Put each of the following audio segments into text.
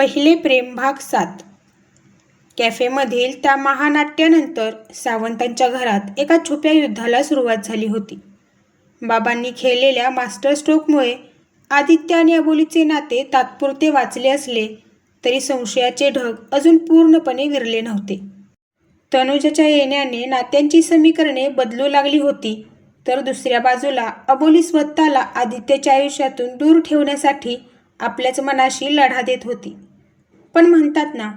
पहिले प्रेम भाग 7. कॅफेमधील त्या महानाट्यानंतर सावंतांच्या घरात एका छुप्या युद्धाला सुरुवात झाली होती. बाबांनी खेळलेल्या मास्टर स्ट्रोकमुळे आदित्य आणि अबोलीचे नाते तात्पुरते वाचले असले तरी संशयाचे ढग अजून पूर्णपणे विरले नव्हते. तनुजाच्या येण्याने नात्यांची समीकरणे बदलू लागली होती, तर दुसऱ्या बाजूला अबोली स्वतःला आदित्यच्या आयुष्यातून दूर ठेवण्यासाठी आपल्याच मनाशी लढा देत होती. पण म्हणतात ना,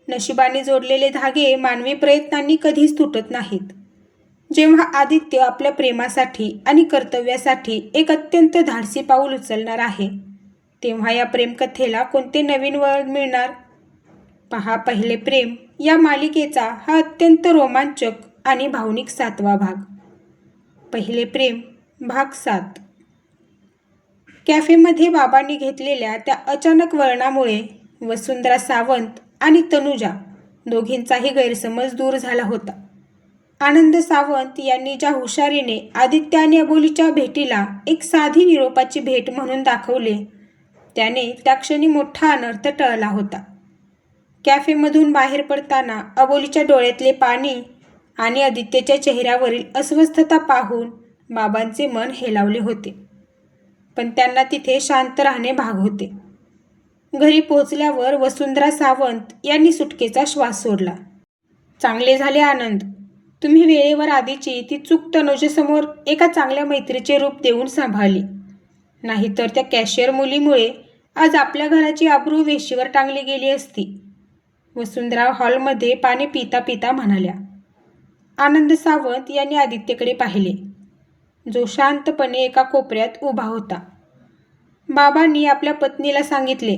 नशिबाने जोडलेले धागे मानवी प्रयत्नांनी कधीच तुटत नाहीत. जेव्हा आदित्य आपल्या प्रेमासाठी आणि कर्तव्यासाठी एक अत्यंत धाडसी पाऊल उचलणार आहे, तेव्हा या प्रेमकथेला कोणते नवीन वळण मिळणार? पहा पहिले प्रेम या मालिकेचा हा अत्यंत रोमांचक आणि भावनिक 7वा भाग. पहिले प्रेम भाग 7. कॅफेमध्ये बाबांनी घेतलेल्या त्या अचानक वळणामुळे वसुंधरा सावंत आणि तनुजा दोघींचाही गैरसमज दूर झाला होता. आनंद सावंत यांनी ज्या हुशारीने आदित्य आणि अबोलीच्या भेटीला एक साधी निरोपाची भेट म्हणून दाखवले, त्याने त्या क्षणी मोठा अनर्थ टळला होता. कॅफेमधून बाहेर पडताना अबोलीच्या डोळ्यातले पाणी आणि आदित्यच्या चेहऱ्यावरील अस्वस्थता पाहून बाबांचे मन हेलावले होते. पण त्यांना तिथे शांत राहणे भाग होते. घरी पोहोचल्यावर वसुंधरा सावंत यांनी सुटकेचा श्वास सोडला. चांगले झाले आनंद, तुम्ही वेळेवर आधीची ती चूक तनुजेसमोर एका चांगल्या मैत्रीचे रूप देऊन सांभाळली. नाहीतर त्या कॅशियर मुलीमुळे आज आपल्या घराची आबरू वेशीवर टांगली गेली असती, वसुंधरा हॉलमध्ये पाणी पिता पिता म्हणाल्या. आनंद सावंत यांनी आदित्यकडे पाहिले, जो शांतपणे एका कोपऱ्यात उभा होता. बाबांनी आपल्या पत्नीला सांगितले,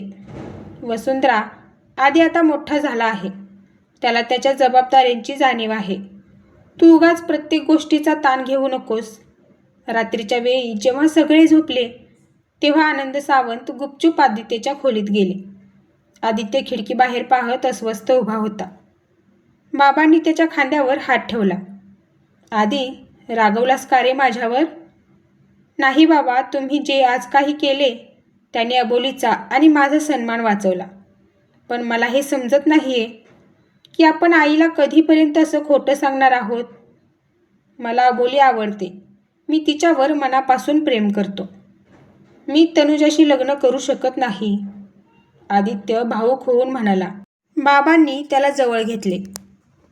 वसुंधरा, आदी आता मोठा झाला आहे. त्याला त्याच्या जबाबदाऱ्यांची जाणीव आहे. तू उगाच प्रत्येक गोष्टीचा ताण घेऊ नकोस. रात्रीच्या वेळी जेव्हा सगळे झोपले तेव्हा आनंद सावंत गुपचूप आदित्यच्या खोलीत गेले. आदित्य खिडकी बाहेर पाहत अस्वस्थ उभा होता. बाबांनी त्याच्या खांद्यावर हात ठेवला. आदी, रागवलास का रे माझ्यावर? नाही बाबा, तुम्ही जे आज काही केले त्याने अबोलीचा आणि माझा सन्मान वाचवला. पण मला हे समजत नाहीये की आपण आईला कधीपर्यंत असं खोटं सांगणार आहोत. मला अबोली आवडते. मी तिच्यावर मनापासून प्रेम करतो. मी तनुजाशी लग्न करू शकत नाही, आदित्य भावूक होऊन म्हणाला. बाबांनी त्याला जवळ घेतले.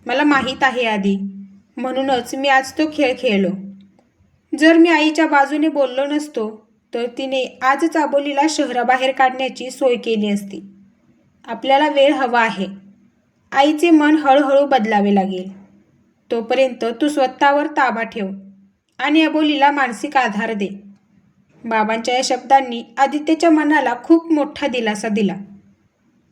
मला माहीत आहे आदी, म्हणूनच मी आज तो खेळ खेळलो. जर मी आईच्या बाजूने बोललो नसतो तर तिने आजच अबोलीला शहराबाहेर काढण्याची सोय केली असती. आपल्याला वेळ हवा आहे. आईचे मन हळूहळू बदलावे लागेल. तोपर्यंत तू स्वतःवर ताबा ठेव आणि अबोलीला मानसिक आधार दे. बाबांच्या या शब्दांनी आदित्यच्या मनाला खूप मोठा दिलासा दिला.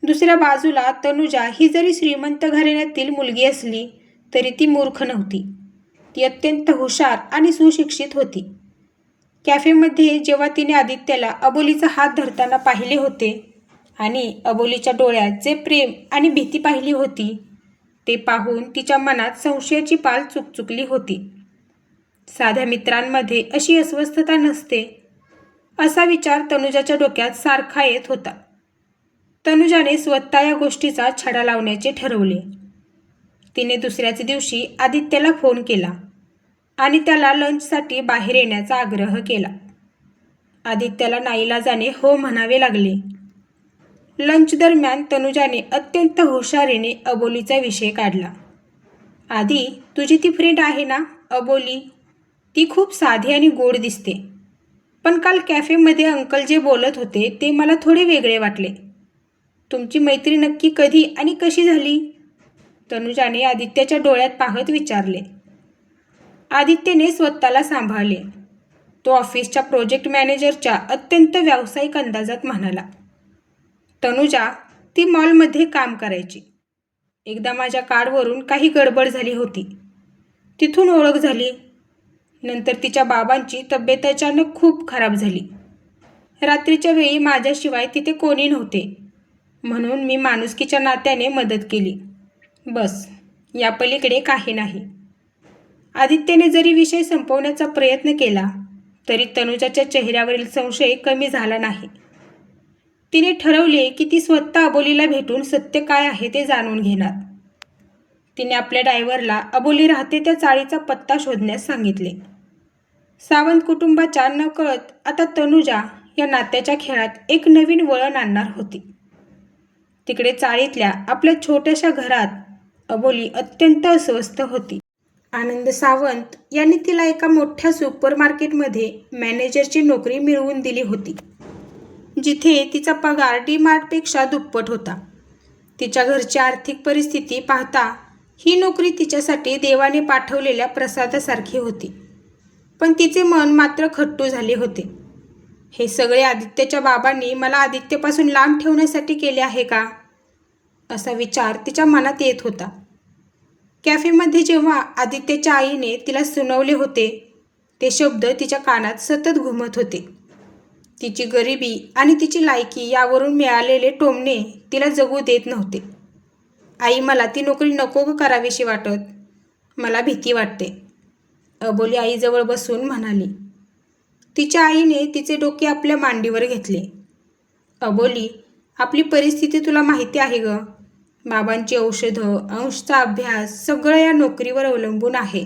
दुसऱ्या बाजूला तनुजा ही जरी श्रीमंत घराण्यातील मुलगी असली तरी ती मूर्ख नव्हती. ती अत्यंत हुशार आणि सुशिक्षित होती. कॅफेमध्ये जेव्हा तिने आदित्यला अबोलीचा हात धरताना पाहिले होते आणि अबोलीच्या डोळ्यात जे प्रेम आणि भीती पाहिली होती, ते पाहून तिच्या मनात संशयाची पाल चुकचुकली होती. साध्या मित्रांमध्ये अशी अस्वस्थता नसते, असा विचार तनुजाच्या डोक्यात सारखा येत होता. तनुजाने स्वतः या गोष्टीचा छडा लावण्याचे ठरवले. तिने दुसऱ्याच दिवशी आदित्यला फोन केला आणि त्याला लंचसाठी बाहेर येण्याचा आग्रह केला. आदित्यला नाईलाजाने हो म्हणावे लागले. लंच दरम्यान तनुजाने अत्यंत हुशारीने अबोलीचा विषय काढला. आदी, तुझी ती फ्रेंड आहे ना अबोली, ती खूप साधी आणि गोड दिसते. पण काल कॅफेमध्ये अंकल जे बोलत होते ते मला थोडे वेगळे वाटले. तुमची मैत्री नक्की कधी आणि कशी झाली? तनुजाने आदित्यच्या डोळ्यात पाहत विचारले. आदित्यने स्वतःला सांभाळले. तो ऑफिसच्या प्रोजेक्ट मॅनेजरच्या अत्यंत व्यावसायिक अंदाजात म्हणाला. तनुजा, ती मॉलमध्ये काम करायची. एकदा माझ्या कार्डवरून काही गडबड झाली होती. तिथून ओळख झाली. नंतर तिच्या बाबांची तब्येत अचानक खूप खराब झाली. रात्रीच्या वेळी माझ्याशिवाय तिथे कोणी नव्हते, म्हणून मी माणुसकीच्या नात्याने मदत केली. बस, या पलीकडे काही नाही. आदित्यने जरी विषय संपवण्याचा प्रयत्न केला तरी तनुजाच्या चेहऱ्यावरील संशय कमी झाला नाही. तिने ठरवले की ती स्वतः अबोलीला भेटून सत्य काय आहे ते जाणून घेणार. तिने आपल्या ड्रायव्हरला अबोली राहते त्या चाळीचा पत्ता शोधण्यास सांगितले. सावंत कुटुंबाच्या नकळत आता तनुजा या नात्याच्या खेळात एक नवीन वळण आणणार होती. तिकडे चाळीतल्या आपल्या छोट्याशा घरात अबोली अत्यंत अस्वस्थ होती. आनंद सावंत यांनी तिला एका मोठ्या सुपरमार्केटमध्ये मॅनेजरची नोकरी मिळवून दिली होती, जिथे तिचा पगार डी-मार्टपेक्षा दुप्पट होता. तिच्या घरची आर्थिक परिस्थिती पाहता ही नोकरी तिच्यासाठी देवाने पाठवलेल्या प्रसादासारखी होती. पण तिचे मन मात्र खट्टू झाले होते. हे सगळे आदित्यच्या बाबांनी मला आदित्यपासून लांब ठेवण्यासाठी केले आहे का, असा विचार तिच्या मनात येत होता. कॅफेमध्ये जेव्हा आदित्यच्या आईने तिला सुनावले होते, ते शब्द तिच्या कानात सतत घुमत होते. तिची गरिबी आणि तिची लायकी यावरून मिळालेले टोमणे तिला जगू देत नव्हते. आई, मला ती नोकरी नको करावीशी वाटत, मला भीती वाटते, अबोली आईजवळ बसून म्हणाली. तिच्या आईने तिचे डोके आपल्या मांडीवर घेतले. अबोली, आपली परिस्थिती तुला माहिती आहे ग. बाबांची औषधं, अंशचा अभ्यास सगळं या नोकरीवर अवलंबून आहे.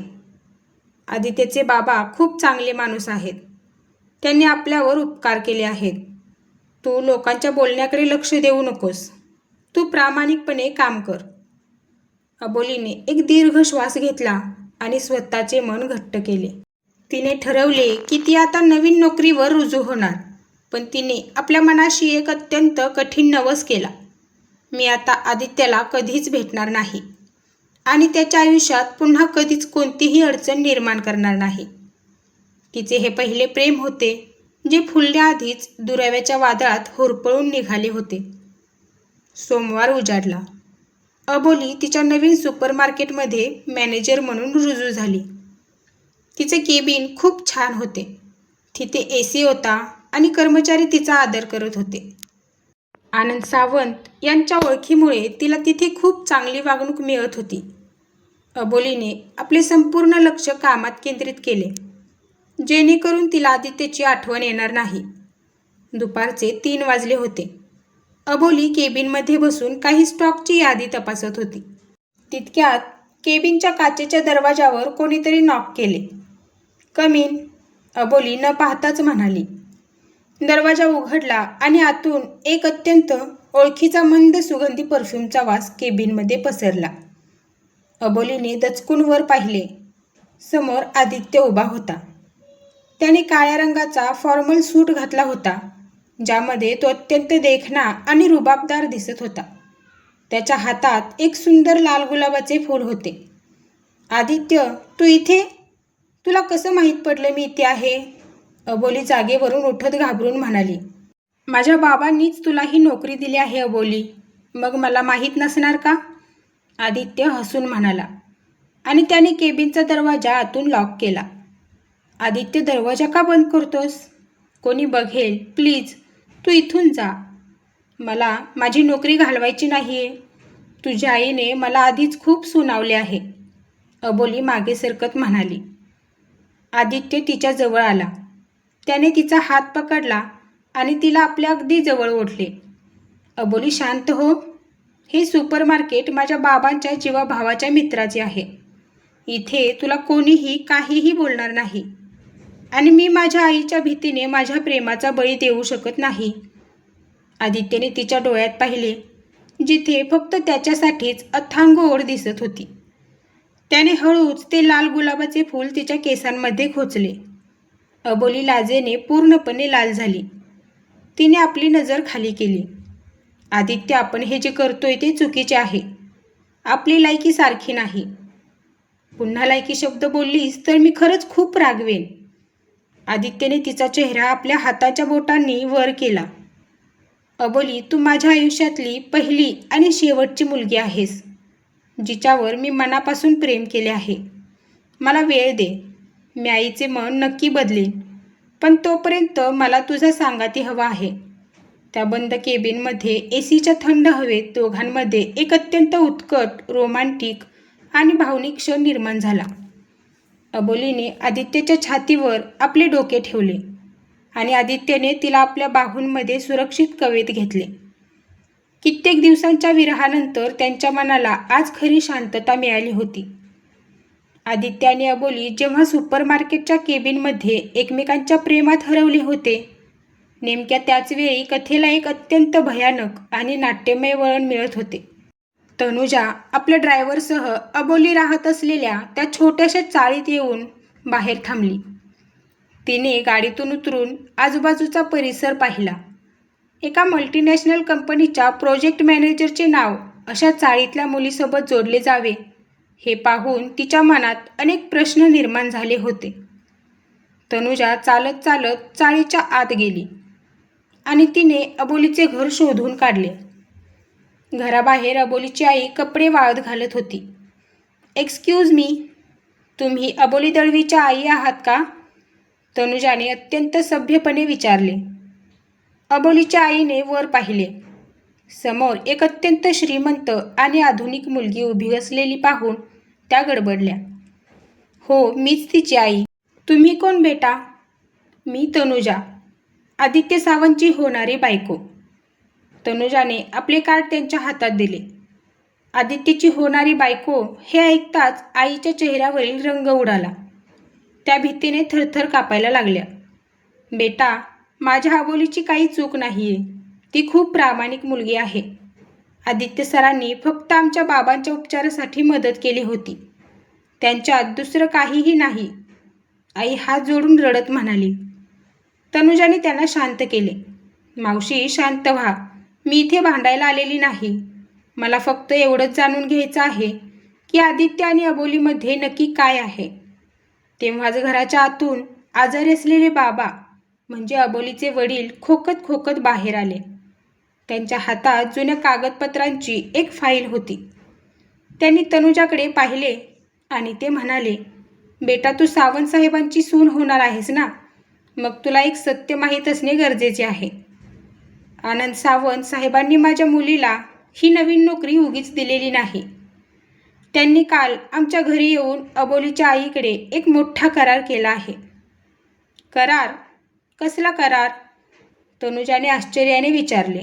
आदित्यचे बाबा खूप चांगले माणूस आहेत. त्यांनी आपल्यावर उपकार केले आहेत. तू लोकांच्या बोलण्याकडे लक्ष देऊ नकोस. तू प्रामाणिकपणे काम कर. अबोलीने एक दीर्घ श्वास घेतला आणि स्वतःचे मन घट्ट केले. तिने ठरवले की ती आता नवीन नोकरीवर रुजू होणार. पण तिने आपल्या मनाशी एक अत्यंत कठीण नवस केला. मी आता आदित्यला कधीच भेटणार नाही आणि त्याच्या आयुष्यात पुन्हा कधीच कोणतीही अडचण निर्माण करणार नाही. तिचे हे पहिले प्रेम होते, जे फुलण्याआधीच दुराव्याच्या वादळात होरपळून निघाले होते. सोमवार उजाडला. अबोली तिच्या नवीन सुपरमार्केटमध्ये मॅनेजर म्हणून रुजू झाली. तिचे केबिन खूप छान होते. तिथे AC होता आणि कर्मचारी तिचा आदर करत होते. आनंद सावंत यांच्या ओळखीमुळे तिला तिथे खूप चांगली वागणूक मिळत होती. अबोलीने आपले संपूर्ण लक्ष कामात केंद्रित केले, जेणेकरून तिला आदित्यची आठवण येणार नाही. दुपारचे 3 वाजले होते. अबोली केबिनमध्ये बसून काही स्टॉकची यादी तपासत होती. तितक्यात केबिनच्या काचेच्या दरवाजावर कोणीतरी नॉक केले. कम इन, अबोली न पाहताच म्हणाली. दरवाजा उघडला आणि आतून एक अत्यंत ओळखीचा मंद सुगंधी परफ्यूमचा वास केबिनमध्ये पसरला. अबोलीने दचकून वर पाहिले. समोर आदित्य उभा होता. त्याने काळ्या रंगाचा फॉर्मल सूट घातला होता, ज्यामध्ये तो अत्यंत देखणा आणि रुबाबदार दिसत होता. त्याच्या हातात एक सुंदर लाल गुलाबाचे फूल होते. आदित्य, तू इथे? तुला कसं माहीत पडलं मी इथे आहे? अबोली जागेवरून उठत घाबरून म्हणाली. माझ्या बाबांनीच तुला ही नोकरी दिली आहे अबोली, मग मला माहीत नसणार का? आदित्य हसून म्हणाला आणि त्याने केबिनचा दरवाजा आतून लॉक केला. आदित्य, दरवाजा का बंद करतोस? कोणी बघेल, प्लीज तू इथून जा. मला माझी नोकरी घालवायची नाहीये. तुझ्या आईने मला आधीच खूप सुनावले आहे, अबोली मागे सरकत म्हणाली. आदित्य तिच्या जवळ आला. त्याने तिचा हात पकडला आणि तिला आपल्या अगदी जवळ ओढले. अबोली, शांत हो. हे सुपरमार्केट माझ्या बाबांच्या जीवाभावाच्या मित्राचे आहे. इथे तुला कोणीही काहीही बोलणार नाही आणि मी माझ्या आईच्या भीतीने माझ्या प्रेमाचा बळी देऊ शकत नाही. आदित्यने तिच्या डोळ्यात पाहिले, जिथे फक्त त्याच्यासाठीच अथांग ओढ दिसत होती. त्याने हळूच ते लाल गुलाबाचे फूल तिच्या केसांमध्ये खोचले. अबोली लाजेने पूर्णपणे लाल झाली. तिने आपली नजर खाली केली. आदित्य, आपण हे जे करतोय ते चुकीचे आहे. आपली लायकी सारखी नाही. पुन्हा लायकी शब्द बोललीस तर मी खरंच खूप रागवेन. आदित्यने तिचा चेहरा आपल्या हाताच्या बोटांनी वर केला. अबोली, तू माझ्या आयुष्यातली पहिली आणि शेवटची मुलगी आहेस, जिच्यावर मी मनापासून प्रेम केले आहे. मला वेळ दे. मी आईचे मन नक्की बदलेन, पण तोपर्यंत मला तुझा सांगाती हवा आहे. त्या बंद केबिनमध्ये ACच्या थंड हवेत दोघांमध्ये एक अत्यंत उत्कट, रोमॅन्टिक आणि भावनिक क्षण निर्माण झाला. अबोलीने आदित्यच्या छातीवर आपले डोके ठेवले. आणि आदित्यने तिला आपल्या बाहूंमध्ये सुरक्षित कवेत घेतले. कित्येक दिवसांच्या विरहानंतर त्यांच्या मनाला आज खरी शांतता मिळाली होती. आदित्य आणि अबोली जेव्हा सुपरमार्केटच्या केबिनमध्ये एकमेकांच्या प्रेमात हरवले होते, नेमक्या त्याच वेळी कथेला एक अत्यंत भयानक आणि नाट्यमय वळण मिळत होते. तनुजा आपल्या ड्रायव्हरसह अबोली राहत असलेल्या त्या छोट्याशा चाळीत येऊन बाहेर थांबली. तिने गाडीतून उतरून आजूबाजूचा परिसर पाहिला. एका मल्टीनॅशनल कंपनीच्या प्रोजेक्ट मॅनेजरचे नाव अशा चाळीतल्या मुलीसोबत जोडले जावे हे पाहून तिच्या मनात अनेक प्रश्न निर्माण झाले होते. तनुजा चालत चालत चाळीच्या आत गेली आणि तिने अबोलीचे घर शोधून काढले. घराबाहेर अबोलीची आई कपडे वाळत घालत होती. "एक्सक्यूज मी, तुम्ही अबोली दळवीच्या आई आहात का?" तनुजाने अत्यंत सभ्यपणे विचारले. अबोलीच्या आईने वर पाहिले. समोर एक अत्यंत श्रीमंत आणि आधुनिक मुलगी उभी असलेली पाहून त्या गडबडल्या. "हो, मीच तिची आई. तुम्ही कोण बेटा?" "मी तनुजा, आदित्य सावंतची होणारी बायको." तनुजाने आपले कार्ड त्यांच्या हातात दिले. आदित्यची होणारी बायको हे ऐकताच आईच्या चेहऱ्यावरील रंग उडाला. त्या भीतीने थरथर कापायला लागल्या. "बेटा, माझ्या अबोलीची काही चूक नाहीये. ती खूप प्रामाणिक मुलगी आहे. आदित्य सरांनी फक्त आमच्या बाबांच्या उपचारासाठी मदत केली होती. त्यांच्यात दुसरं काहीही नाही." आई हात जोडून रडत म्हणाली. तनुजाने त्यांना शांत केले. "मावशी, शांत व्हा. मी इथे भांडायला आलेली नाही. मला फक्त एवढंच जाणून घ्यायचं आहे की आदित्य आणि अबोलीमध्ये नक्की काय आहे." तेव्हाच घराच्या आतून आजारी असलेले बाबा म्हणजे अबोलीचे वडील खोकत खोकत बाहेर आले. त्यांच्या हातात जुन्या कागदपत्रांची एक फाईल होती. त्यांनी तनुजाकडे पाहिले आणि ते म्हणाले, "बेटा, तू सावंत साहेबांची सून होणार आहेस ना? मग तुला एक सत्य माहीत असणे गरजेचे आहे. आनंद सावंत साहेबांनी माझ्या मुलीला ही नवीन नोकरी उगीच दिलेली नाही. त्यांनी काल आमच्या घरी येऊन अबोलीच्या आईकडे एक मोठा करार केला आहे." "करार? कसला करार?" तनुजाने आश्चर्याने विचारले.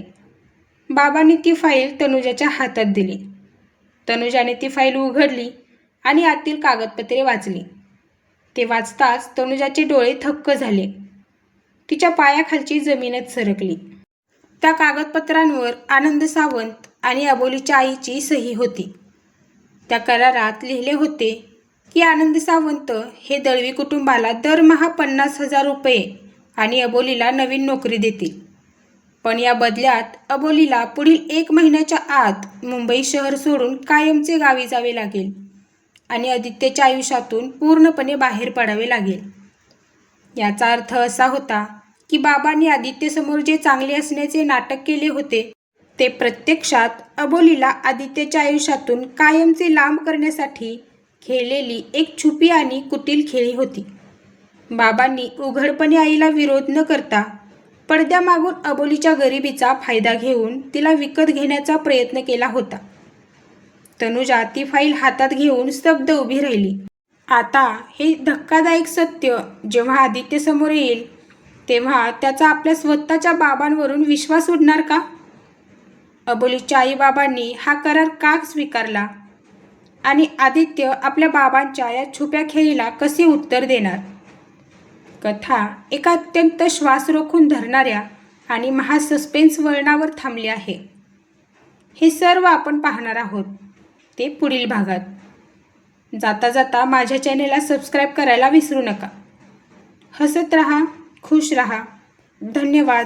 बाबांनी ती फाईल तनुजाच्या हातात दिली. तनुजाने ती फाईल उघडली आणि आतील कागदपत्रे वाचली. ते वाचताच तनुजाचे डोळे थक्क झाले. तिच्या पायाखालची जमीनच सरकली. त्या कागदपत्रांवर आनंद सावंत आणि अबोलीच्या आईची सही होती. त्या करारात लिहिले होते की आनंद सावंत हे दळवी कुटुंबाला दरमहा 50,000 रुपये आणि अबोलीला नवीन नोकरी देतील. पण या बदल्यात अबोलीला पुढील 1 महिन्याच्या आत मुंबई शहर सोडून कायमचे गावी जावे लागेल आणि आदित्यच्या आयुष्यातून पूर्णपणे बाहेर पडावे लागेल. याचा अर्थ असा होता की बाबांनी आदित्यसमोर जे चांगले असण्याचे नाटक केले होते ते प्रत्यक्षात अबोलीला आदित्यच्या आयुष्यातून कायमचे लांब करण्यासाठी खेळलेली एक छुपी आणि कुटील खेळी होती. बाबांनी उघडपणे आईला विरोध न करता पडद्यामागून अबोलीच्या गरिबीचा फायदा घेऊन तिला विकत घेण्याचा प्रयत्न केला होता. तनुजा ती फाईल हातात घेऊन स्तब्ध उभी राहिली. आता हे धक्कादायक सत्य जेव्हा आदित्य समोर येईल तेव्हा त्याचा आपल्या स्वतःच्या बाबांवरून विश्वास उडणार का? अबोलीच्या आईबाबांनी हा करार का स्वीकारला आणि आदित्य आपल्या बाबांच्या या छुप्या खेळीला कसे उत्तर देणार? कथा एका अत्यंत श्वास रोखून धरणाऱ्या आणि महासस्पेन्स वळणावर थांबली आहे. हे सर्व आपण पाहणार आहोत ते पुढील भागात. जाता जाता माझ्या चॅनेलला सबस्क्राईब करायला विसरू नका. हसत रहा, खुश रहा. धन्यवाद.